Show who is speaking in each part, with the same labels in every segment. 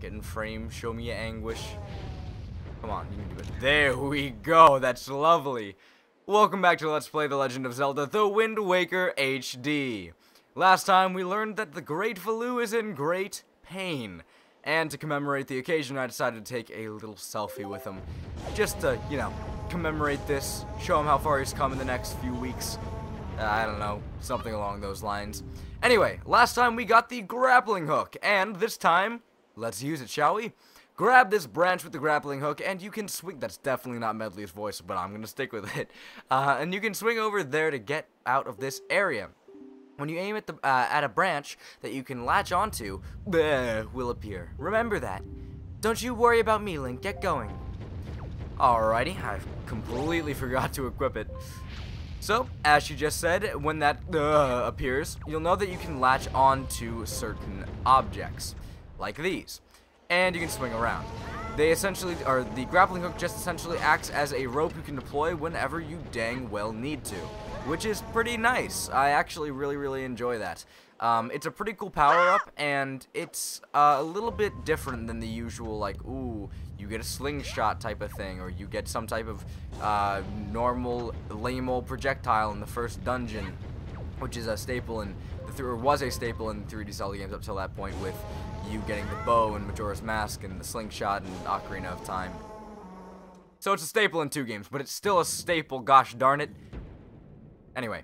Speaker 1: Get in frame. Show me your anguish. Come on, you can do it. There we go. That's lovely. Welcome back to Let's Play The Legend of Zelda: The Wind Waker HD. Last time we learned that the Great Valoo is in great pain. And to commemorate the occasion, I decided to take a little selfie with him. Just to, you know, commemorate this. Show him how far he's come in the next few weeks. I don't know, something along those lines. Anyway, last time we got the grappling hook, and this time, let's use it, shall we? Grab this branch with the grappling hook, and you can swing. That's definitely not Medley's voice, but I'm gonna stick with it. And you can swing over there to get out of this area. When you aim at a branch that you can latch onto, will appear. Remember that. Don't you worry about me, Link. Get going. Alrighty, I completely forgot to equip it. So, as she just said, when that appears, you'll know that you can latch onto certain objects, like these, and you can swing around. They essentially, or the grappling hook just essentially acts as a rope you can deploy whenever you dang well need to, which is pretty nice. I actually really enjoy that. It's a pretty cool power-up, and it's a little bit different than the usual, like, ooh, you get a slingshot type of thing, or you get some type of normal, lame old projectile in the first dungeon, which is a staple in, was a staple in 3D Zelda games up till that point, with you getting the bow and Majora's Mask and the slingshot and Ocarina of Time. So it's a staple in 2 games, but it's still a staple, gosh darn it. Anyway,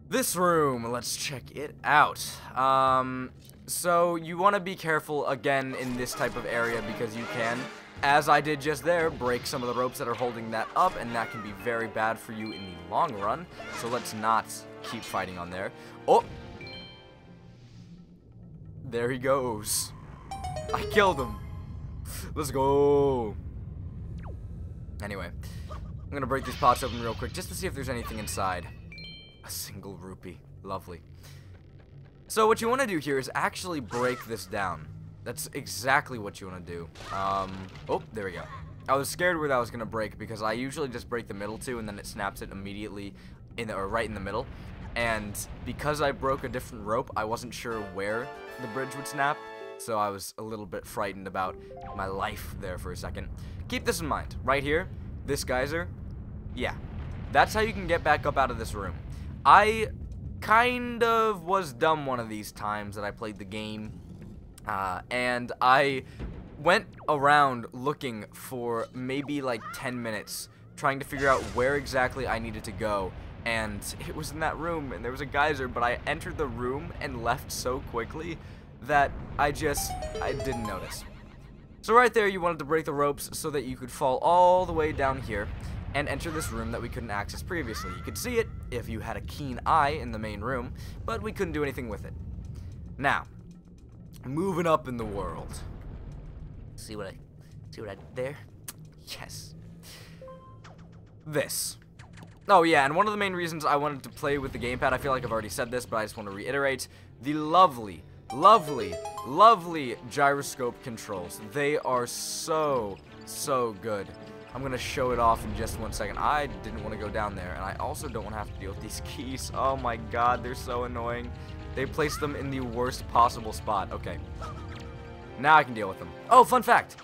Speaker 1: this room, let's check it out. So you want to be careful again in this type of area because you can, as I did just there, break some of the ropes that are holding that up, and that can be very bad for you in the long run. So let's not keep fighting on there. Oh! There he goes. I killed him. Let's go. Anyway, I'm gonna break these pots open real quick just to see if there's anything inside. A single rupee. Lovely. So what you want to do here is actually break this down. That's exactly what you want to do. Oh, there we go. I was scared where that was gonna break because I usually just break the middle two and then it snaps it immediately or right in the middle. And because I broke a different rope, I wasn't sure where the bridge would snap, so I was a little bit frightened about my life there for a second. Keep this in mind. Right here, this geyser, yeah, that's how you can get back up out of this room. I kind of was dumb one of these times that I played the game, and I went around looking for maybe like 10 minutes, trying to figure out where exactly I needed to go. And it was in that room, and there was a geyser, but I entered the room and left so quickly that I didn't notice. So right there, you wanted to break the ropes so that you could fall all the way down here and enter this room that we couldn't access previously. You could see it if you had a keen eye in the main room, but we couldn't do anything with it. Now, moving up in the world. See what I did there? Yes. This. Oh yeah, and one of the main reasons I wanted to play with the gamepad, I feel like I've already said this, but I just want to reiterate, the lovely gyroscope controls. They are so good. I'm going to show it off in just 1 second. I didn't want to go down there, and I also don't want to have to deal with these keys. Oh my god, they're so annoying. They placed them in the worst possible spot. Okay. Now I can deal with them. Oh, fun fact.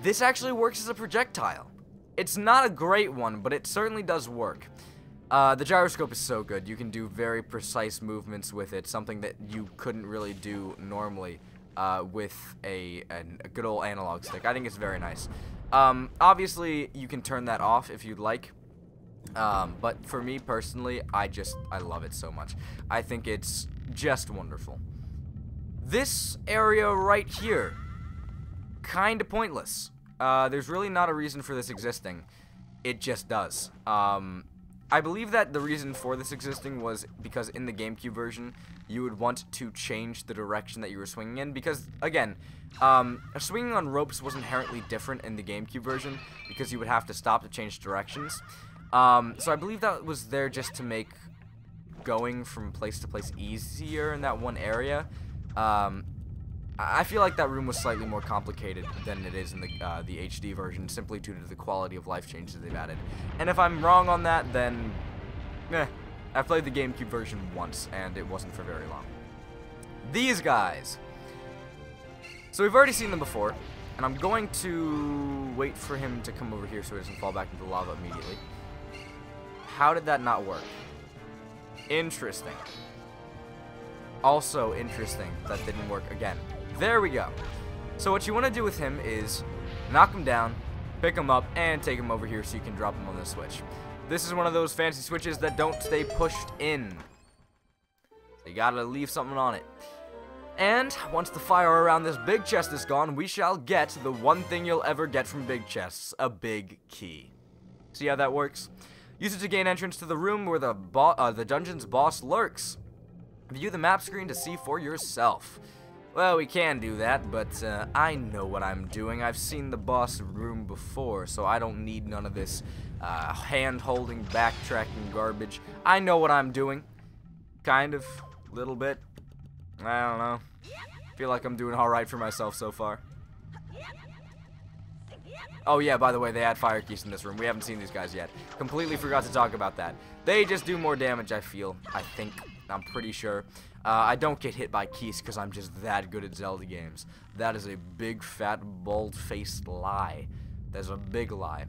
Speaker 1: This actually works as a projectile. It's not a great one, but it certainly does work. The gyroscope is so good. You can do very precise movements with it, something that you couldn't really do normally with a good old analog stick. I think it's very nice. Obviously, you can turn that off if you'd like. But for me personally, I love it so much. I think it's just wonderful. This area right here, kind of pointless. There's really not a reason for this existing. It just does. I believe that the reason for this existing was because in the GameCube version, you would want to change the direction that you were swinging in. Because, again, swinging on ropes was inherently different in the GameCube version because you would have to stop to change directions. So I believe that was there just to make going from place to place easier in that one area. I feel like that room was slightly more complicated than it is in the HD version, simply due to the quality of life changes they've added. And if I'm wrong on that, then, I played the GameCube version once, and it wasn't for very long. These guys. So we've already seen them before, and I'm going to wait for him to come over here so he doesn't fall back into the lava immediately. How did that not work? Interesting. Also interesting that didn't work again. There we go. So what you want to do with him is knock him down, pick him up, and take him over here so you can drop him on the switch. This is one of those fancy switches that don't stay pushed in. So you gotta leave something on it. And once the fire around this big chest is gone, we shall get the one thing you'll ever get from big chests, a big key. See how that works? Use it to gain entrance to the room where the dungeon's boss lurks. View the map screen to see for yourself. Well, we can do that, but I know what I'm doing. I've seen the boss room before, so I don't need none of this hand-holding, backtracking garbage. I know what I'm doing. Kind of. Little bit. I don't know. Feel like I'm doing alright for myself so far. Oh yeah, by the way, they add fire keys in this room. We haven't seen these guys yet. Completely forgot to talk about that. They just do more damage, I feel. I think. I'm pretty sure. I don't get hit by keys because I'm just that good at Zelda games. That is a big, fat, bald-faced lie. That's a big lie.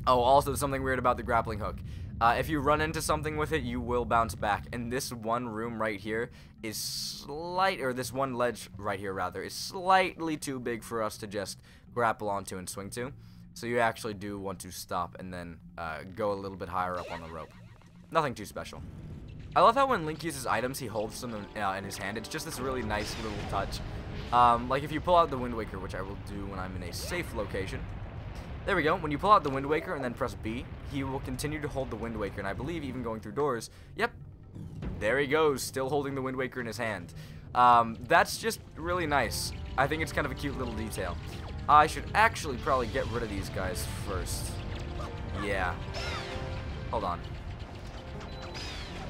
Speaker 1: Oh, also something weird about the grappling hook. If you run into something with it, you will bounce back. And this one room right here is this one ledge right here, rather, is slightly too big for us to just grapple onto and swing to. So you actually do want to stop and then go a little bit higher up on the rope. Nothing too special. I love how when Link uses items, he holds them in his hand. It's just this really nice little touch. Like if you pull out the Wind Waker, which I will do when I'm in a safe location. There we go. When you pull out the Wind Waker and then press B, he will continue to hold the Wind Waker. And I believe even going through doors. Yep. There he goes, still holding the Wind Waker in his hand. That's just really nice. I think it's kind of a cute little detail. I should actually probably get rid of these guys first. Yeah. Hold on.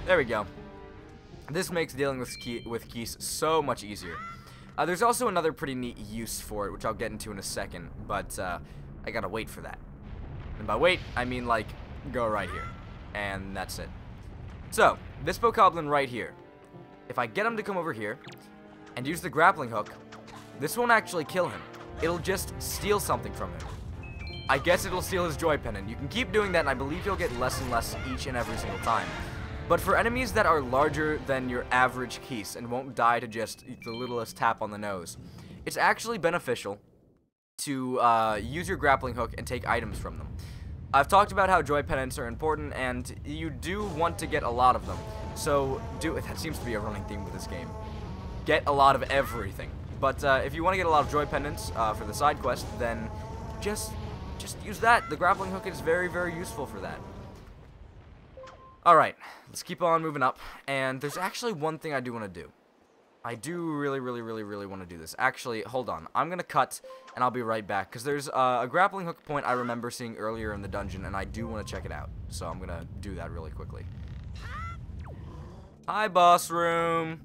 Speaker 1: There we go. This makes dealing with keys so much easier. There's also another pretty neat use for it, which I'll get into in a second, but I gotta wait for that. And by wait, I mean like go right here. And that's it. So, this bokoblin right here, if I get him to come over here and use the grappling hook, this won't actually kill him. It'll just steal something from him. I guess it'll steal his joy pendant. You can keep doing that, and I believe you'll get less and less each and every single time. But for enemies that are larger than your average Keese and won't die to just the littlest tap on the nose, it's actually beneficial to use your grappling hook and take items from them. I've talked about how joy pendants are important, and you do want to get a lot of them. So that seems to be a running theme with this game. Get a lot of everything. But if you want to get a lot of joy pendants for the side quest, then just use that. The grappling hook is very, very useful for that. Alright, let's keep on moving up. And there's actually one thing I do want to do. I do really, really, really, really want to do this. Actually, hold on. I'm going to cut, and I'll be right back. Because there's a grappling hook point I remember seeing earlier in the dungeon, and I do want to check it out. So I'm going to do that really quickly. Hi, boss room.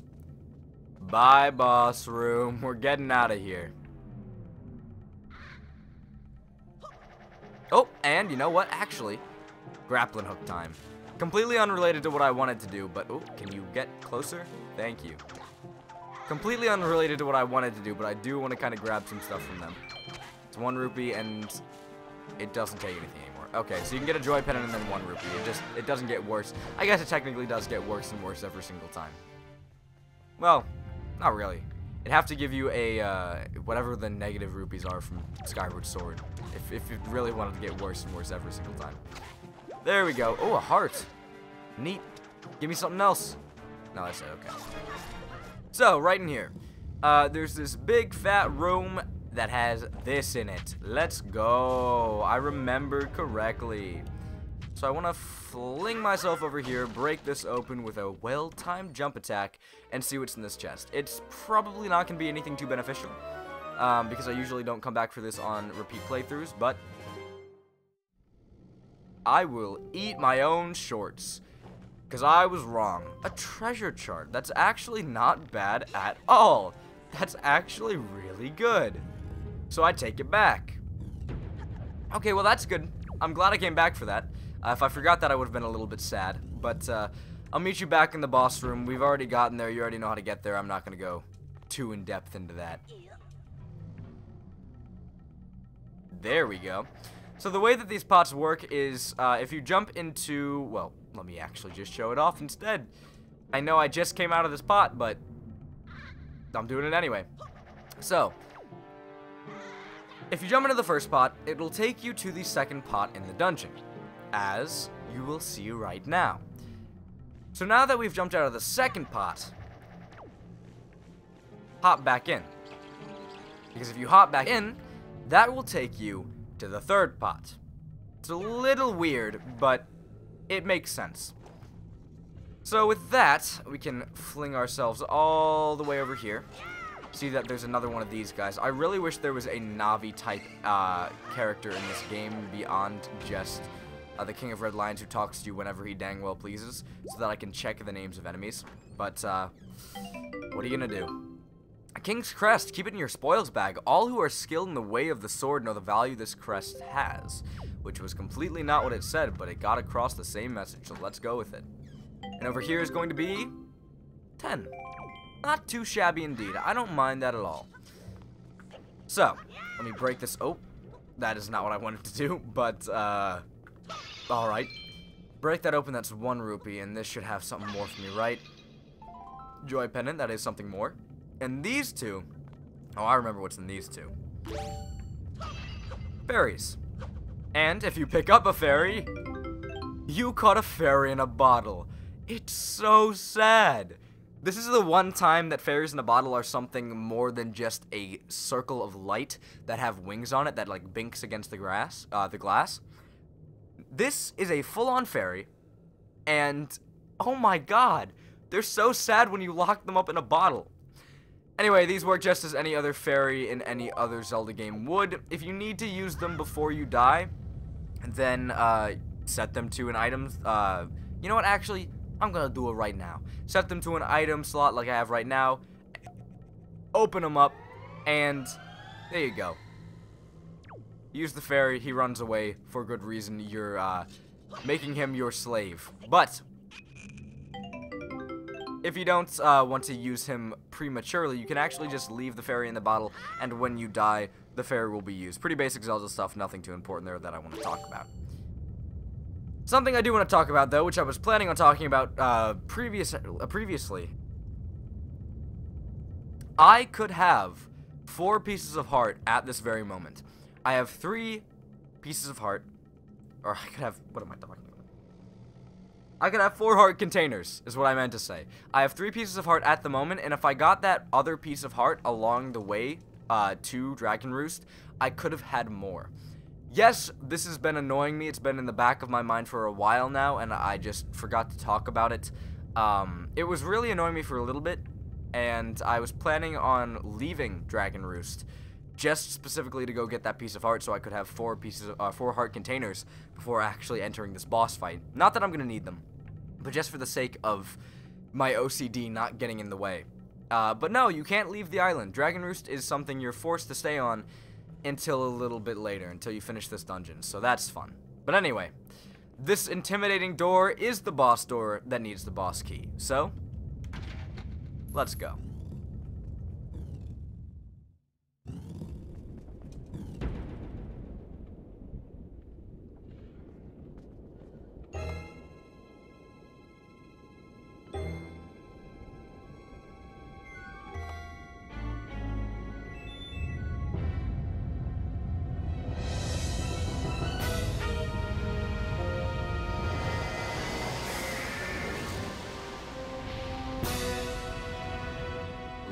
Speaker 1: Bye, boss room. We're getting out of here. Oh, and you know what? Actually, grappling hook time. Completely unrelated to what I wanted to do, but... Oh, can you get closer? Thank you. Completely unrelated to what I wanted to do, but I do want to kind of grab some stuff from them. It's 1 rupee, and it doesn't take anything anymore. Okay, so you can get a joy pendant and then 1 rupee. It doesn't get worse. I guess it technically does get worse and worse every single time. Well, not really. It'd have to give you a, whatever the negative rupees are from Skyward Sword. If it really wanted to get worse and worse every single time. There we go. Oh, a heart. Neat. Give me something else. No, that's it. Okay. So, right in here, there's this big fat room that has this in it. Let's go. I remembered correctly. So I want to fling myself over here, break this open with a well-timed jump attack, and see what's in this chest. It's probably not going to be anything too beneficial, because I usually don't come back for this on repeat playthroughs, but I will eat my own shorts. Because I was wrong. A treasure chart. That's actually not bad at all. That's actually really good. So I take it back. Okay, well that's good. I'm glad I came back for that. If I forgot that, I would have been a little bit sad. But I'll meet you back in the boss room. We've already gotten there. You already know how to get there. I'm not going to go too in-depth into that. There we go. So the way that these pots work is, if you jump into, well, let me actually just show it off instead. I know I just came out of this pot, but I'm doing it anyway. So, if you jump into the first pot, it'll take you to the second pot in the dungeon, as you will see right now. So now that we've jumped out of the second pot, hop back in. Because if you hop back in, that will take you to the third pot. It's a little weird, but it makes sense. So with that, we can fling ourselves all the way over here. See that there's another one of these guys. I really wish there was a Navi type character in this game beyond just the King of Red Lions who talks to you whenever he dang well pleases, so that I can check the names of enemies. But what are you gonna do? A King's Crest, keep it in your spoils bag. All who are skilled in the way of the sword know the value this crest has. Which was completely not what it said, but it got across the same message, so let's go with it. And over here is going to be 10. Not too shabby indeed. I don't mind that at all. So, let me break this. Oh, that is not what I wanted to do, but, alright. Break that open, that's 1 rupee, and this should have something more for me, right? Joy Pendant, that is something more. And these two, oh, I remember what's in these two. Fairies. And if you pick up a fairy, you caught a fairy in a bottle. It's so sad. This is the one time that fairies in a bottle are something more than just a circle of light that have wings on it that like binks against the glass. This is a full-on fairy, and oh my god, they're so sad when you lock them up in a bottle. Anyway, these work just as any other fairy in any other Zelda game would. If you need to use them before you die, then set them to an item. You know what, actually, I'm gonna do it right now. Set them to an item slot like I have right now. Open them up, and there you go. Use the fairy, he runs away for good reason. You're making him your slave. But if you don't want to use him prematurely, you can actually just leave the fairy in the bottle, and when you die, the fairy will be used. Pretty basic Zelda stuff, nothing too important there that I want to talk about. Something I do want to talk about, though, which I was planning on talking about previously. I could have 4 pieces of heart at this very moment. I have 3 pieces of heart, or I could have, what am I talking about? I could have 4 heart containers, is what I meant to say. I have 3 pieces of heart at the moment, and if I got that other piece of heart along the way to Dragon Roost, I could have had more. Yes, this has been annoying me. It's been in the back of my mind for a while now, and I just forgot to talk about it. It was really annoying me for a little bit, and I was planning on leaving Dragon Roost just specifically to go get that piece of heart so I could have 4 heart containers before actually entering this boss fight. Not that I'm going to need them, but just for the sake of my OCD not getting in the way. But no, you can't leave the island. Dragon Roost is something you're forced to stay on until a little bit later, until you finish this dungeon, so that's fun. But anyway, this intimidating door is the boss door that needs the boss key. So, let's go.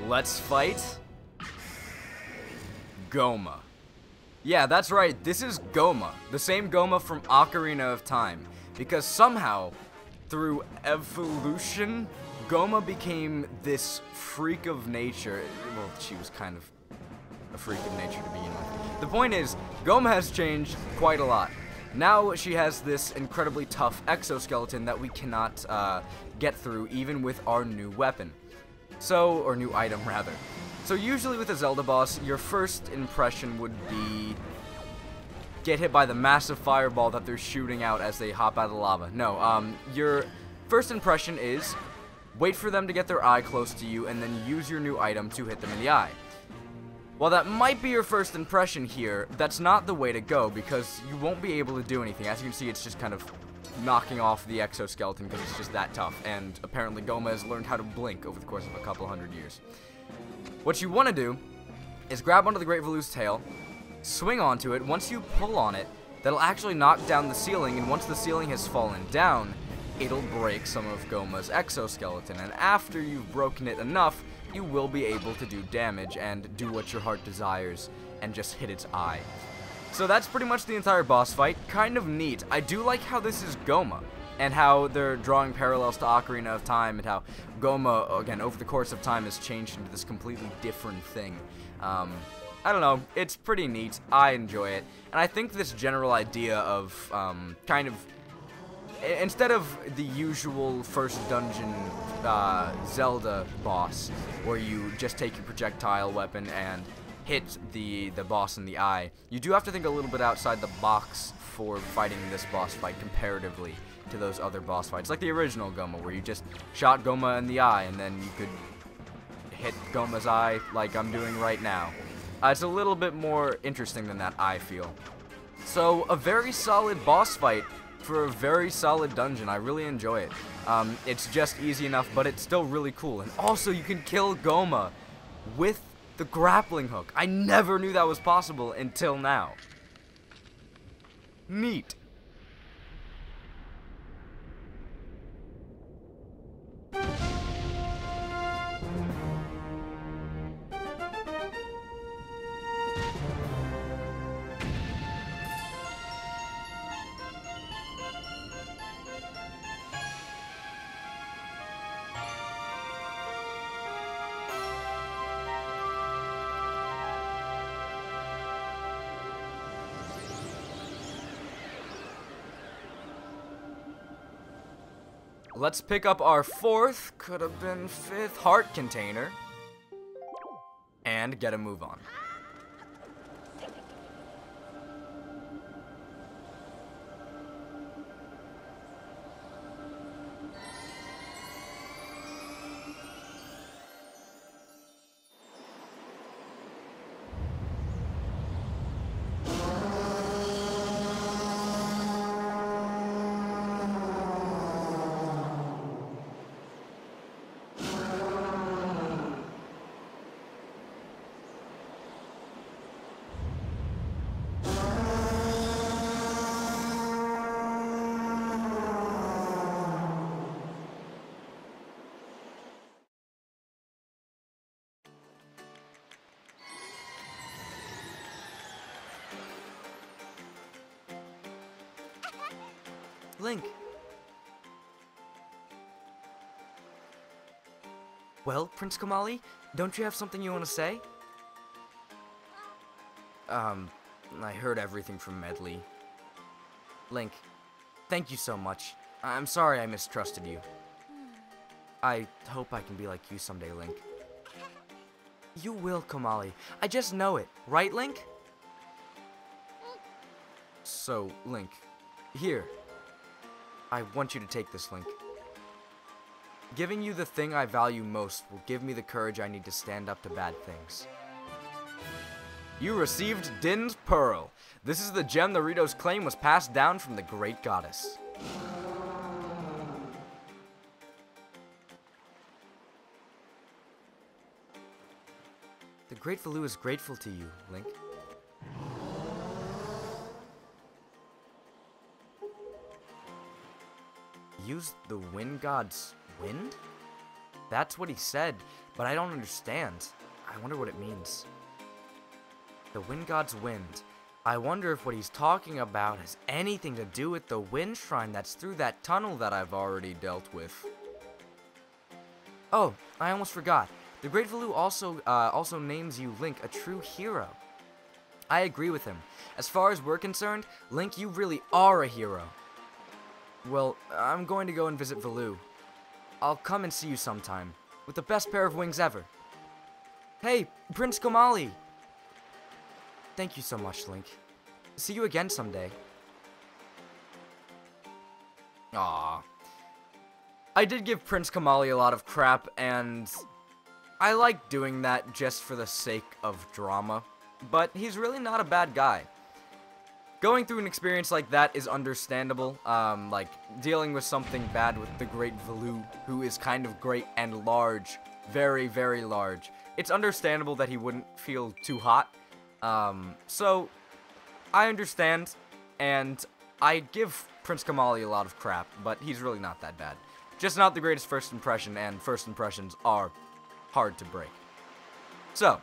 Speaker 1: Let's fight Gohma. Yeah, that's right, this is Gohma, the same Gohma from Ocarina of Time, because somehow, through evolution, Gohma became this freak of nature. Well, she was kind of a freak of nature to begin with. The point is, Gohma has changed quite a lot. Now she has this incredibly tough exoskeleton that we cannot get through even with our new weapon. So, or new item rather. So usually with a Zelda boss, your first impression would be get hit by the massive fireball that they're shooting out as they hop out of the lava. No, your first impression is wait for them to get their eye close to you and then use your new item to hit them in the eye. While that might be your first impression here, that's not the way to go, because you won't be able to do anything. As you can see, it's just kind of knocking off the exoskeleton because it's just that tough, and apparently Gohma has learned how to blink over the course of a couple hundred years. What you want to do is grab onto the Great Valu's tail, swing onto it. Once you pull on it, that'll actually knock down the ceiling, and once the ceiling has fallen down, it'll break some of Gohma's exoskeleton, and after you've broken it enough, you will be able to do damage and do what your heart desires and just hit its eye. So that's pretty much the entire boss fight. Kind of neat. I do like how this is Gohma and how they're drawing parallels to Ocarina of Time and how Gohma, again, over the course of time has changed into this completely different thing. I don't know, it's pretty neat. I enjoy it. And I think this general idea of kind of, instead of the usual first dungeon Zelda boss, where you just take your projectile weapon and hit the boss in the eye, you do have to think a little bit outside the box for fighting this boss fight comparatively to those other boss fights, like the original Gohma, where you just shot Gohma in the eye and then you could hit Gohma's eye like I'm doing right now. It's a little bit more interesting than that, I feel. So, a very solid boss fight for a very solid dungeon. I really enjoy it. It's just easy enough, but it's still really cool. And also, you can kill Gohma with the grappling hook. I never knew that was possible until now. Neat. Let's pick up our fourth, could have been fifth, heart container, and get a move on. Link. Well, Prince Komali, don't you have something you want to say? I heard everything from Medley. Link, thank you so much. I'm sorry I mistrusted you. I hope I can be like you someday, Link. You will, Komali. I just know it. Right, Link? So, Link, here. I want you to take this, Link. Giving you the thing I value most will give me the courage I need to stand up to bad things. You received Din's Pearl. This is the gem the Ritos claim was passed down from the Great Goddess. The Great Valu is grateful to you, Link. Use the wind god's wind? That's what he said, but I don't understand. I wonder what it means. The wind god's wind. I wonder if what he's talking about has anything to do with the wind shrine that's through that tunnel that I've already dealt with. Oh, I almost forgot. The Great Valu also names you, Link, a true hero. I agree with him. As far as we're concerned, Link, you really are a hero. Well, I'm going to go and visit Valu. I'll come and see you sometime, with the best pair of wings ever. Hey, Prince Komali! Thank you so much, Link. See you again someday. Aww. I did give Prince Komali a lot of crap, and I like doing that just for the sake of drama, but he's really not a bad guy. Going through an experience like that is understandable, like dealing with something bad with the Great Valoo, who is kind of great and large, very, very large. It's understandable that he wouldn't feel too hot, so I understand, and I give Prince Kamali a lot of crap, but he's really not that bad. Just not the greatest first impression, and first impressions are hard to break. So,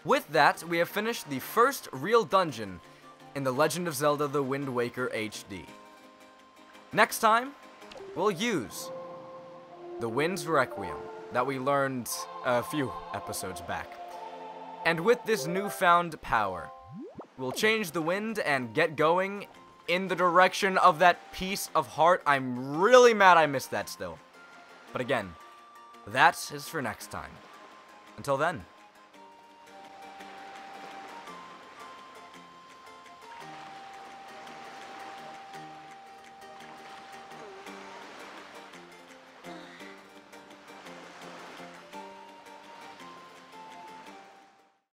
Speaker 1: with that, we have finished the first real dungeon in The Legend of Zelda: The Wind Waker HD. Next time, we'll use the Wind's Requiem that we learned a few episodes back. And with this newfound power, we'll change the wind and get going in the direction of that piece of heart. I'm really mad I missed that still. But again, that is for next time. Until then.